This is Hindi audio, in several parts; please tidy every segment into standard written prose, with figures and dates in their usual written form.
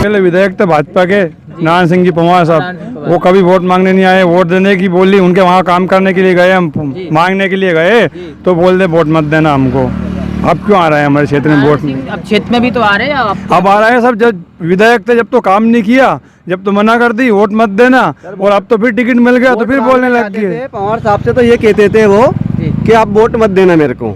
पहले विधायक थे भाजपा के नारायण सिंह जी पंवार साहब, वो कभी वोट मांगने नहीं आए। वोट देने की बोली, उनके वहाँ काम करने के लिए गए, हम मांगने के लिए गए तो बोल दे वोट मत देना हमको। अब क्यों आ रहा है हमारे क्षेत्र में वोट? अब क्षेत्र में भी तो आ रहे हैं अब आ रहा है सब। जब विधायक थे जब तो काम नहीं किया, जब तो मना कर दी वोट मत देना, और अब तो फिर टिकट मिल गया तो फिर बोलने लग गए। पंवार साहब से तो ये कहते थे वो कि आप वोट मत देना मेरे को।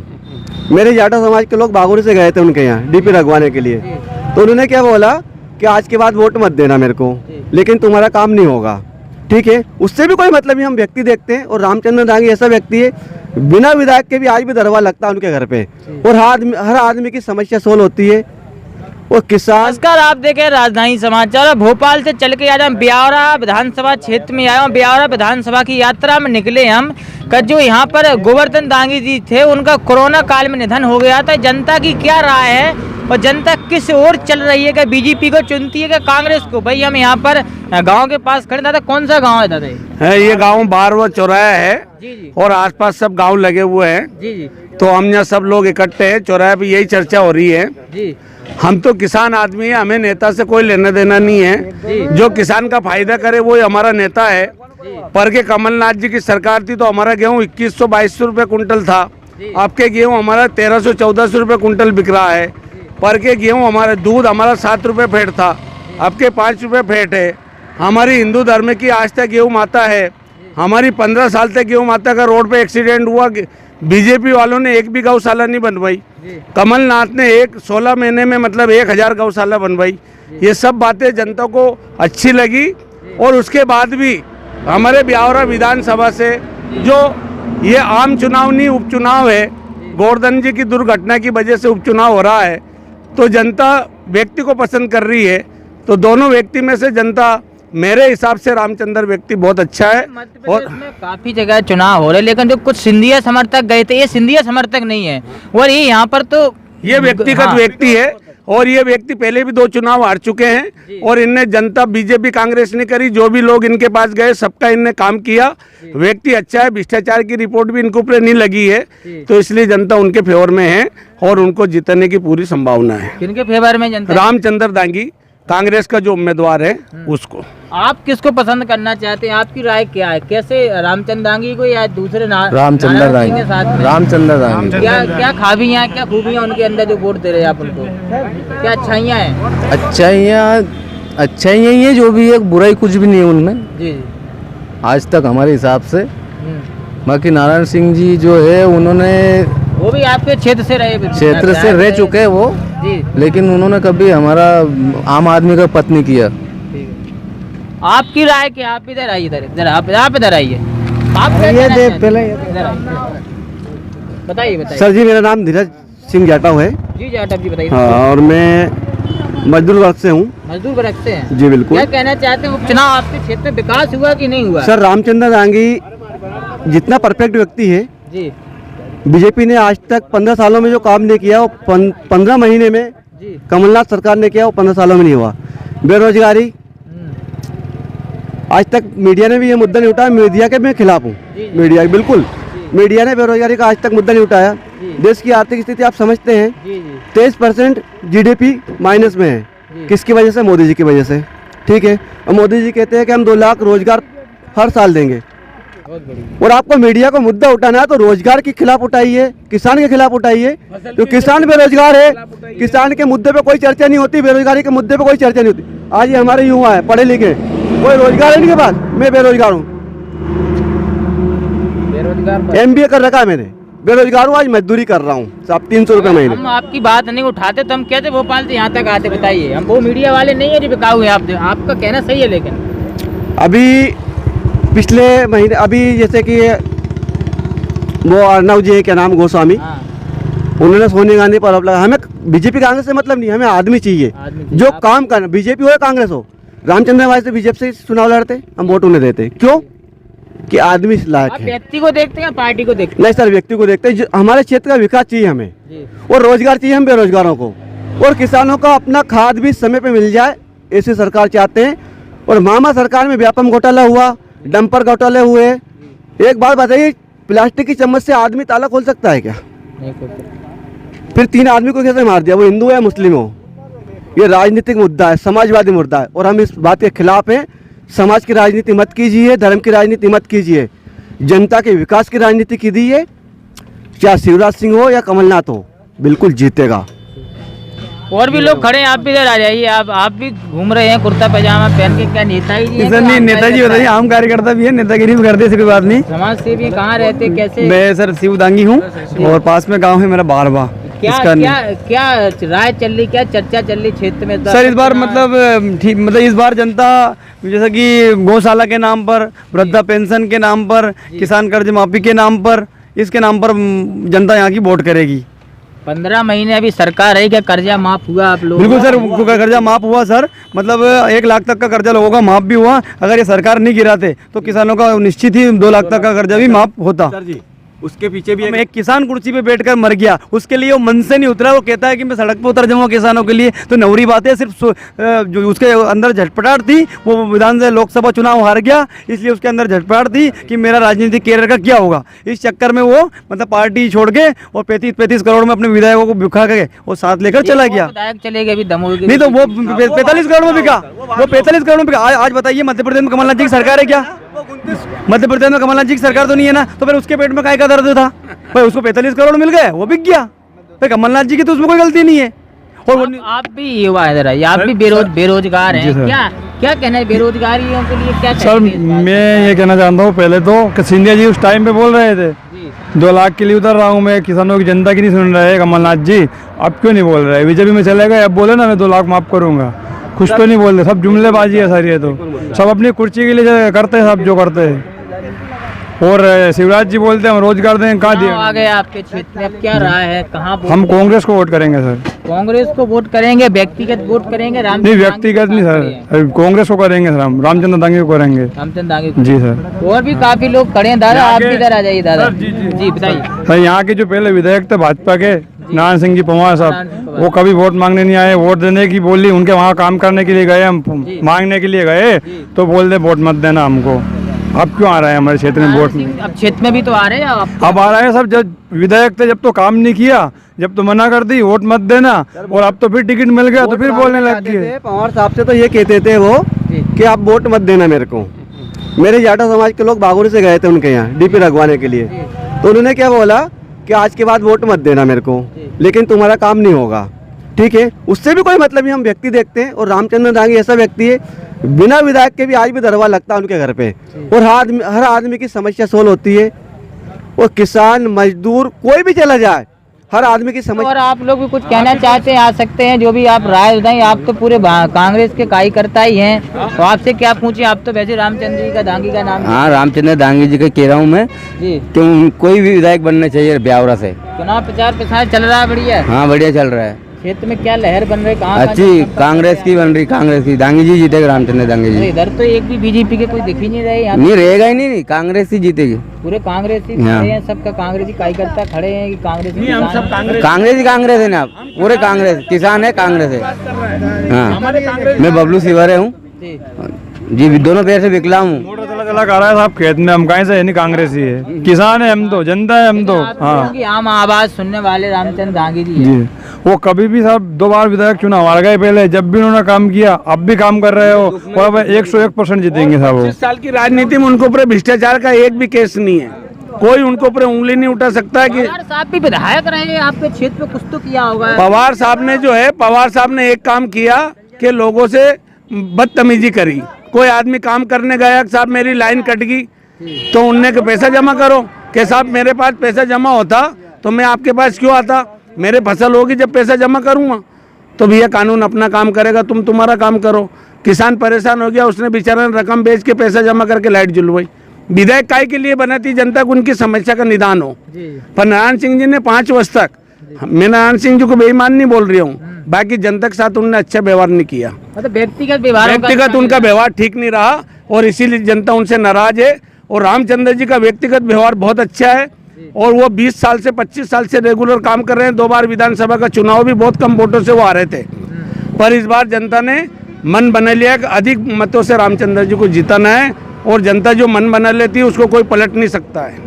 मेरे जाटा समाज के लोग बागोरी से गए थे उनके यहाँ डीपी लगवाने के लिए, तो उन्होंने क्या बोला कि आज के बाद वोट मत देना मेरे को, लेकिन तुम्हारा काम नहीं होगा। ठीक है, उससे भी कोई मतलब नहीं, हम व्यक्ति देखते हैं। और रामचंद्र दांगी ऐसा व्यक्ति है, बिना विधायक के भी आज भी दरबार लगता है उनके घर पे, और हर आदमी की समस्या सोल्व होती है। और किसान। नमस्कार, आप देखें राजधानी समाचार। भोपाल से चल के आज हम ब्यावरा विधानसभा क्षेत्र में आए। ब्यावरा विधानसभा की यात्रा में निकले हम। जो यहाँ पर गोवर्धन दांगी जी थे, उनका कोरोना काल में निधन हो गया था। जनता की क्या राय है और जनता किस ओर चल रही है? कि बीजेपी को चुनती है कि कांग्रेस को? भाई हम यहाँ पर गांव के पास खड़े। दादा कौन सा गांव है दादा? है ये गांव बारवा चौराहा है जी। और आसपास सब गांव लगे हुए हैं जी। तो हम यहाँ सब लोग इकट्ठे हैं। चौराहे पे यही चर्चा हो रही है जी। हम तो किसान आदमी है, हमें नेता से कोई लेना देना नहीं है। जो किसान का फायदा करे वो हमारा नेता है। पर के कमलनाथ जी की सरकार थी तो हमारा गेहूँ 2100-2200 रुपये कुंटल था। आपके गेहूँ हमारा 1300-1400 रुपये कुंटल बिक रहा है। पर के गेहूँ हमारा दूध हमारा 7 रुपये फेट था, आपके 5 रुपये फेट है। हमारी हिंदू धर्म की आज तक गेहूँ माता है। हमारी 15 साल तक गेहूँ माता का रोड पे एक्सीडेंट हुआ, बीजेपी वालों ने एक भी गौशाला नहीं बनवाई। कमलनाथ ने 16 महीने में मतलब 1000 गौशाला बनवाई। ये सब बातें जनता को अच्छी लगी। और उसके बाद भी हमारे ब्यावरा विधानसभा से जो ये आम चुनाव नहीं उपचुनाव है, गोवर्धन जी की दुर्घटना की वजह से उपचुनाव हो रहा है, तो जनता व्यक्ति को पसंद कर रही है। तो दोनों व्यक्ति में से जनता मेरे हिसाब से रामचंद्र व्यक्ति बहुत अच्छा है। और में काफी जगह चुनाव हो रहे, लेकिन जो कुछ सिंधिया समर्थक गए थे, ये सिंधिया समर्थक नहीं है। और ये यहाँ पर तो ये व्यक्तिगत व्यक्ति है, और ये व्यक्ति पहले भी 2 चुनाव हार चुके हैं। और इनने जनता बीजेपी कांग्रेस ने करी, जो भी लोग इनके पास गए सबका इनने काम किया। व्यक्ति अच्छा है, भ्रष्टाचार की रिपोर्ट भी इनके ऊपर नहीं लगी है, तो इसलिए जनता उनके फेवर में है और उनको जीतने की पूरी संभावना है। किनके फेवर में जनता? रामचंद्र दांगी, कांग्रेस का जो उम्मीदवार है उसको। आप किसको पसंद करना चाहते हैं? आपकी राय क्या है? कैसे रामचंद्र दांगी को या दूसरे रामचंद्र दांगी? रामचंद्र दांगी क्या खाबियां, क्या खूबियां उनके अंदर जो वोट दे रहे हैं आप उनको? क्या अच्छाइयां हैं? अच्छाइयां ही है, जो भी है बुराई कुछ भी नहीं है उनमें जी आज तक हमारे हिसाब से। बाकी नारायण सिंह जी जो है उन्होंने, वो भी आपके क्षेत्र से रह चुके हैं वो जी, लेकिन उन्होंने कभी हमारा आम आदमी का पत नहीं किया। आपकी राय क्या? आप इधर आइए, इधर आप इधर आइए। आप बताइए। सर जी, मेरा नाम धीरज सिंह जाटव है। जी जाटव जी बताइए। हाँ, और मैं मजदूर वर्ग से हूँ। मजदूर वर्ग से हैं? जी बिल्कुल। क्या कहना चाहते हैं? उपचुनाव आपके क्षेत्र में विकास हुआ कि नहीं हुआ? सर, रामचंद्र दांगी जितना परफेक्ट व्यक्ति है जी, बीजेपी ने आज तक 15 सालों में जो काम नहीं किया वो 15 महीने में जी कमलनाथ सरकार ने किया, वो 15 सालों में नहीं हुआ। बेरोजगारी, आज तक मीडिया ने भी ये मुद्दा नहीं उठाया। मीडिया के मैं खिलाफ हूँ। मीडिया बिल्कुल, मीडिया ने बेरोजगारी का आज तक मुद्दा नहीं उठाया। देश की आर्थिक स्थिति आप समझते हैं, 23% GDP माइनस में है। किसकी वजह से? मोदी जी की वजह से। ठीक है, और मोदी जी कहते हैं कि हम 2 लाख रोजगार हर साल देंगे। और आपको मीडिया को मुद्दा उठाना है तो रोजगार के खिलाफ उठाइए, किसान के खिलाफ उठाइए। तो किसान बेरोजगार है, किसान के मुद्दे पे कोई चर्चा नहीं होती, बेरोजगारी के मुद्दे पे कोई चर्चा नहीं होती। आज ये हमारे युवा है, पढ़े लिखे, कोई रोजगार है इनके पास। मैं बेरोजगार हूँ, MBA कर रखा है मैंने, बेरोजगार हूँ, आज मजदूरी कर रहा हूँ साहब, 300 रुपये महीने। हम आपकी बात नहीं उठाते तो हम कहते भोपाल से यहाँ तक आते। बताइए, हम वो मीडिया वाले नहीं है जो बिकाऊ है। आपका कहना सही है, लेकिन अभी पिछले महीने अभी जैसे कि वो अर्नव जी, क्या नाम, गोस्वामी, उन्होंने सोनिया गांधी पर आरोप लगा। हमें बीजेपी कांग्रेस से मतलब नहीं, हमें आदमी चाहिए जो काम करना, बीजेपी हो या कांग्रेस हो। रामचंद्र भाई से बीजेपी से चुनाव लड़ते, हम वोट उन्हें देते। क्यों? कि आदमी लायक है। व्यक्ति को देखते हैं, पार्टी को देखते हैं? नहीं सर, व्यक्ति को देखते हैं। हमारे क्षेत्र का विकास चाहिए हमें, और रोजगार चाहिए हम बेरोजगारों को, और किसानों का अपना खाद भी समय पे मिल जाए, ऐसी सरकार चाहते हैं। और मामा सरकार में व्यापम घोटाला हुआ, डंपर घोटाले हुए। एक बात बताइए, प्लास्टिक की चम्मच से आदमी ताला खोल सकता है क्या? नहीं खोल सकता। फिर 3 आदमी को कैसे मार दिया? वो हिंदू है मुस्लिम हो? ये राजनीतिक मुद्दा है, समाजवादी मुद्दा है, और हम इस बात के खिलाफ हैं। समाज की राजनीति मत कीजिए, धर्म की राजनीति मत कीजिए, जनता के विकास की राजनीति कीजिए। चाहे शिवराज सिंह हो या कमलनाथ हो, बिल्कुल जीतेगा। और भी लोग खड़े हैं, आप भी इधर आ जाइए। आप भी घूम रहे हैं कुर्ता पैजामा पहन के, क्या नेताजी जी हैं? सर नहीं, नेताजी बताइए, आम कार्यकर्ता भी है, नेतागिरी भी करते, ऐसी कोई बात नहीं। समाज सेवी कहाँ रहते, कैसे? मैं सर शिवदांगी हूँ और पास में गांव है मेरा बारवा। क्या राय चल रही, क्या चर्चा चल रही क्षेत्र में सर इस बार मतलब ठीक, मतलब इस बार जनता जैसे कि गौशाला के नाम पर, वृद्धा पेंशन के नाम पर, किसान कर्ज माफी के नाम पर, इसके नाम पर जनता यहाँ की वोट करेगी। 15 महीने अभी सरकार है, क्या कर्जा माफ हुआ आप लोग? बिल्कुल सर, कर्जा माफ हुआ सर, मतलब 1 लाख तक का कर्जा लोगों का माफ भी हुआ। अगर ये सरकार नहीं गिराते तो किसानों का निश्चित ही 2 लाख तक का कर्जा भी माफ होता। सर जी, उसके पीछे भी एक किसान कुर्सी पे बैठकर मर गया, उसके लिए वो मन से नहीं उतरा, वो कहता है कि मैं सड़क पे उतर जाऊंगा किसानों के लिए, तो नवरी बात है। सिर्फ जो उसके अंदर झटपटाहट थी, वो विधानसभा लोकसभा चुनाव हार गया, इसलिए उसके अंदर झटपटाहट थी कि मेरा राजनीतिक कैरियर का क्या होगा। इस चक्कर में वो मतलब पार्टी छोड़ के और 35 करोड़ में अपने विधायकों को बिखा के वो साथ लेकर चला गया। विधायक चले गए अभी दमोह के, नहीं तो वो 45 करोड़ में बिका, वो 45 करोड़ में बिका। आज बताइए मध्य प्रदेश में कमलनाथ जी की सरकार है क्या? मध्य प्रदेश में कमलनाथ जी की सरकार तो नहीं है ना, तो फिर उसके पेट में काय का दर्द था भाई? उसको 45 करोड़ मिल गए, वो बिक गया भाई। कमलनाथ जी की तो उसमें कोई गलती नहीं है। और आप भी युवा इधर आइए, आप भी बेरोजगार हैं, क्या कहना है बेरोजगारियों के लिए? क्या सर मैं ये कहना चाहता हूँ, पहले तो कि सिंधिया जी उस टाइम पे बोल रहे थे 2 लाख के लिए उतर रहा हूँ मैं, किसानों की जनता की नहीं सुन रहे कमलनाथ जी। अब क्यों नहीं बोल रहे? बीजेपी में चले गए, अब बोले ना मैं 2 लाख माफ करूंगा, कुछ तो नहीं बोल रहे। सब जुमलेबाजी है सर, ये तो सब अपनी कुर्सी के लिए करते हैं, सब जो करते हैं। और शिवराज जी बोलते हैं हम रोजगार देंगे, कहाँ दिए? आ गए आपके क्षेत्र में, अब क्या राय है, कहाँ? हम कांग्रेस को वोट करेंगे सर। कांग्रेस को वोट करेंगे? व्यक्तिगत वोट करेंगे? नहीं व्यक्तिगत नहीं सर, कांग्रेस को करेंगे सर, हम रामचंद्र दांगी को करेंगे। रामचंद्र दांगी जी सर। और भी काफी लोग खड़े हैं। दादा आप भी इधर आ जाइए। दादा जी बताइए सर, यहाँ के जो पहले विधायक थे भाजपा के नारायण सिंह जी पंवार साहब, वो कभी वोट मांगने नहीं आए। वोट देने की बोली, उनके वहाँ काम करने के लिए गए, हम मांगने के लिए गए तो बोल दे वोट मत देना हमको। अब क्यों आ रहे हैं हमारे क्षेत्र में वोट? अब क्षेत्र में भी तो आ रहे हैं, अब आ रहे हैं सब। जब विधायक थे जब तो काम नहीं किया, जब तो मना कर दी वोट मत देना, और अब तो फिर टिकट मिल गया तो फिर बोलने लग गए। पंवार साहब से तो ये कहते थे वो कि आप वोट मत देना मेरे को। मेरे जाटा समाज के लोग बागुरी से गए थे उनके यहाँ डीपी लगवाने के लिए, तो उन्होंने क्या बोला कि आज के बाद वोट मत देना मेरे को, लेकिन तुम्हारा काम नहीं होगा। ठीक है, उससे भी कोई मतलब नहीं, हम व्यक्ति देखते हैं। और रामचंद्र दांगी ऐसा व्यक्ति है, बिना विधायक के भी आज भी दरबार लगता है उनके घर पे, और हर आदमी की समस्या सोल्व होती है। और किसान मजदूर कोई भी चला जाए, हर आदमी की समस्या। और आप लोग भी कुछ कहना चाहते हैं, आ सकते हैं, जो भी आप राय बताएं। आप तो पूरे कांग्रेस के कार्यकर्ता ही हैं, तो आपसे क्या पूछे? आप तो वैसे रामचंद्र जी का दांगी का नाम। हाँ, रामचंद्र दांगी जी का कह रहा हूँ मैं जी, कि कोई भी विधायक बनना चाहिए ब्यावरा से। चुनाव प्रचार प्रसार चल रहा है बढ़िया? हाँ बढ़िया चल रहा है। क्षेत्र में क्या लहर बन रही? कहाँ अच्छी कांग्रेस की बन रही, कांग्रेस की। दांगी जी जीतेगा, रामचंद्र दांगी जी। इधर तो एक भी बीजेपी के कोई दिख ही नहीं रहे यहाँ। नहीं रहेगा ही नहीं, कांग्रेस ही जीतेगी। पूरे कांग्रेस ही खड़े हैं, सबका कांग्रेसी कार्यकर्ता खड़े हैं कि कांग्रेस? कांग्रेस है ना, पूरे कांग्रेस। किसान है, कांग्रेस है। हाँ, मैं बबलू सिवारे हूँ जी, दोनों पैर से विकलांग हूँ। चला कर रहा है साहब खेत में, हम कहीं से नहीं, कांग्रेस ही है। किसान है हम तो, जनता है हम तो। हाँ, आम आवाज सुनने वाले रामचंद्र दांगी जी जी, वो कभी भी साहब 2 बार विधायक चुनाव हार गए पहले, जब भी उन्होंने काम किया, अब भी काम कर रहे हो, और अब 101% जीतेंगे साहब। 25 साल की राजनीति में उनके ऊपर भ्रष्टाचार का एक भी केस नहीं है, कोई उनके ऊपर उंगली नहीं उठा सकता है। कि पवार साहब भी विधायक रहे हैं आपके क्षेत्र में, कुछ तो किया होगा। पवार साहब ने एक काम किया कि लोगों से बदतमीजी करी। कोई आदमी काम करने गया, साहब मेरी लाइन कट गई, तो उनने के पैसा जमा करो, कि साहब मेरे पास पैसा जमा होता तो मैं आपके पास क्यों आता, मेरे फसल होगी जब पैसा जमा करूँगा। तो भैया कानून अपना काम करेगा, तुम तुम्हारा काम करो। किसान परेशान हो गया, उसने बेचारा रकम बेच के पैसा जमा करके लाइट जुलवाई। विधायक काय के लिए बना थी? जनता को उनकी समस्या का निदान हो। पर नारायण सिंह जी ने 5 वर्ष तक, मैं नारायण सिंह जी को बेईमान नहीं बोल रही हूँ, बाकी जनता के साथ उन्होंने अच्छा व्यवहार नहीं किया। मतलब व्यक्तिगत उनका व्यवहार ठीक नहीं रहा, और इसीलिए जनता उनसे नाराज है। और रामचंद्र जी का व्यक्तिगत व्यवहार बहुत अच्छा है, और वो 20 साल से 25 साल से रेगुलर काम कर रहे हैं। 2 बार विधानसभा का चुनाव भी बहुत कम वोटों से वो आ रहे थे, पर इस बार जनता ने मन बना लिया कि अधिक मतों से रामचंद्र जी को जिताना है, और जनता जो मन बना लेती है उसको कोई पलट नहीं सकता है।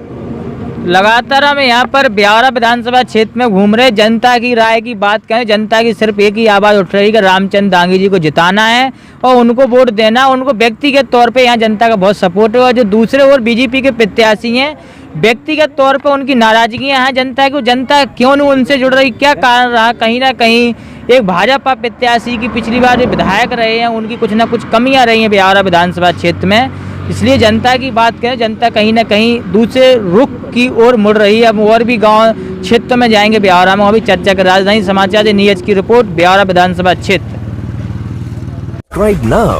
लगातार हम यहाँ पर ब्यावरा विधानसभा क्षेत्र में घूम रहे, जनता की राय की बात करें, जनता की सिर्फ एक ही आवाज़ उठ रही है कि रामचंद्र दांगी जी को जिताना है और उनको वोट देना। उनको व्यक्तिगत तौर पे यहाँ जनता का बहुत सपोर्ट है। और जो दूसरे ओर बीजेपी के प्रत्याशी हैं, व्यक्तिगत तौर पे उनकी नाराजगियाँ हैं जनता की। जनता क्यों नहीं उनसे जुड़ रही, क्या कारण रहा? कहीं ना कहीं एक भाजपा प्रत्याशी की पिछली बार जो विधायक रहे हैं उनकी कुछ ना कुछ कमियाँ रही हैं ब्यावरा विधानसभा क्षेत्र में। इसलिए जनता की बात करें, जनता कहीं ना कहीं दूसरे रुख की ओर मुड़ रही है। अब और भी गांव क्षेत्र में जाएंगे ब्यावरा में, अभी चर्चा कर। राजधानी समाचार से नीरज की रिपोर्ट, ब्यावरा विधानसभा क्षेत्र। Subscribe now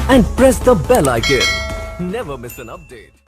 and press the bell icon. Never miss an update.